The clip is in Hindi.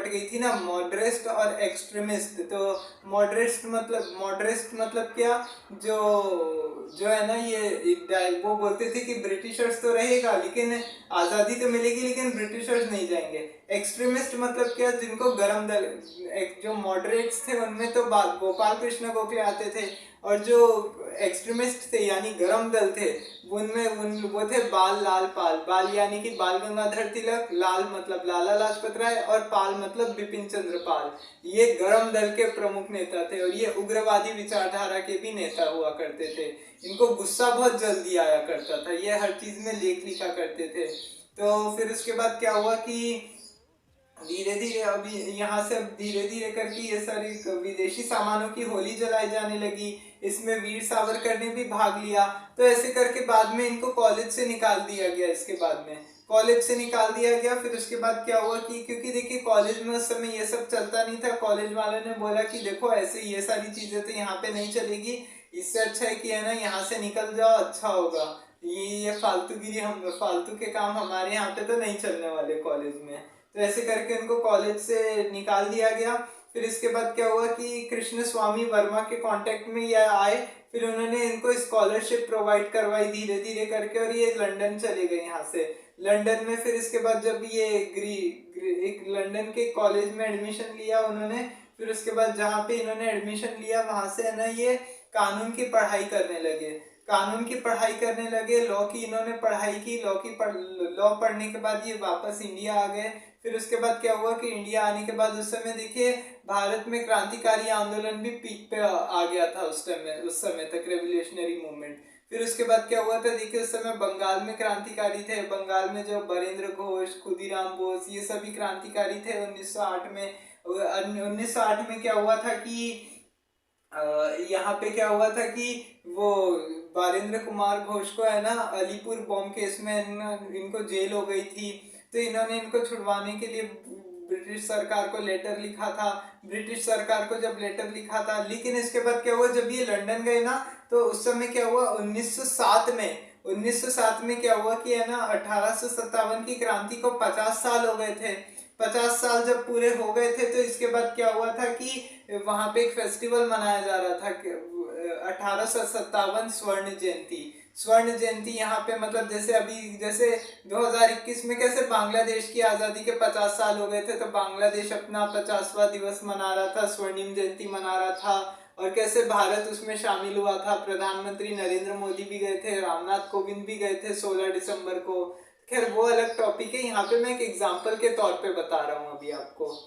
गई थी ना, मॉडरेस्ट और एक्सट्रीमिस्ट। तो मॉडरेस्ट मतलब क्या, जो जो है ना ये वो बोलते थे कि ब्रिटिशर्स तो रहेगा लेकिन आज़ादी तो मिलेगी लेकिन ब्रिटिशर्स नहीं जाएंगे। एक्सट्रीमिस्ट मतलब क्या, जिनको गरम दल, जो मॉडरेट्स थे उनमें तो गोपाल कृष्ण गोखले आते थे, और जो एक्सट्रीमिस्ट थे यानी गरम दल थे उनमें वो थे बाल लाल पाल। बाल यानी कि बाल गंगाधर तिलक, लाल मतलब लाला लाजपत राय, और पाल मतलब बिपिन चंद्र पाल। ये गरम दल के प्रमुख नेता थे और ये उग्रवादी विचारधारा के भी नेता हुआ करते थे। इनको गुस्सा बहुत जल्दी आया करता था, ये हर चीज में लेख लिखा करते थे। तो फिर उसके बाद क्या हुआ कि धीरे धीरे अभी यहाँ से धीरे धीरे करके ये सारी विदेशी सामानों की होली जलाई जाने लगी। इसमें वीर सावरकर ने भी भाग लिया। तो ऐसे करके बाद में इनको कॉलेज से निकाल दिया गया। इसके बाद में कॉलेज से निकाल दिया गया। फिर उसके बाद क्या हुआ कि क्योंकि देखिए कॉलेज में उस समय ये सब चलता नहीं था, कॉलेज वालों ने बोला कि देखो ऐसे ये सारी चीजें तो यहाँ पे नहीं चलेगी, इससे अच्छा है कि है ना यहाँ से निकल जाओ, अच्छा होगा। ये फालतूगिरी, हम फालतू के काम हमारे यहाँ पे तो नहीं चलने वाले कॉलेज में। तो ऐसे करके उनको कॉलेज से निकाल दिया गया। फिर इसके बाद क्या हुआ कि कृष्ण स्वामी वर्मा के कांटेक्ट में ये आए। फिर उन्होंने इनको स्कॉलरशिप प्रोवाइड करवाई धीरे धीरे करके, और ये लंदन चले गए यहाँ से। लंदन में फिर इसके बाद जब ये एक लंदन के कॉलेज में एडमिशन लिया उन्होंने, फिर उसके बाद जहाँ पे इन्होंने एडमिशन लिया वहां से है ना ये कानून की पढ़ाई करने लगे। कानून की पढ़ाई करने लगे, लॉ की इन्होंने पढ़ाई की। लॉ पढ़ने के बाद ये वापस इंडिया आ गए। फिर उसके बाद क्या हुआ कि इंडिया आने के बाद उस समय देखिए भारत में क्रांतिकारी आंदोलन भी पीक पे आ गया था उस समय तक, रेवोल्यूशनरी मूवमेंट। फिर उसके बाद क्या हुआ था, देखिए उस समय बंगाल में क्रांतिकारी थे। बंगाल में जो बरेंद्र घोष, खुदीराम बोस, ये सभी क्रांतिकारी थे 1908 में। 1908 में क्या हुआ था कि यहाँ पे क्या हुआ था कि वो बारेंद्र कुमार घोष को है ना अलीपुर बॉम्ब केस में इनको जेल हो गई थी। तो इन्होंने इनको छुड़वाने के लिए ब्रिटिश सरकार को लेटर लिखा था। ब्रिटिश सरकार को जब लेटर लिखा था, लेकिन इसके बाद क्या हुआ, जब ये लंदन गए ना तो उस समय क्या हुआ 1907 में क्या हुआ कि है ना 1857 की क्रांति को 50 साल हो गए थे। 50 साल जब पूरे हो गए थे तो इसके बाद क्या हुआ था कि वहां पे एक फेस्टिवल मनाया जा रहा था, 1857 स्वर्ण जयंती यहाँ पे, मतलब जैसे अभी जैसे 2021 में कैसे बांग्लादेश की आज़ादी के 50 साल हो गए थे, तो बांग्लादेश अपना 50वां दिवस मना रहा था, स्वर्णिम जयंती मना रहा था। और कैसे भारत उसमें शामिल हुआ था, प्रधानमंत्री नरेंद्र मोदी भी गए थे, रामनाथ कोविंद भी गए थे 16 दिसंबर को। खैर वो अलग टॉपिक है, यहाँ पे मैं एक एग्जाम्पल के तौर पे बता रहा हूँ अभी आपको।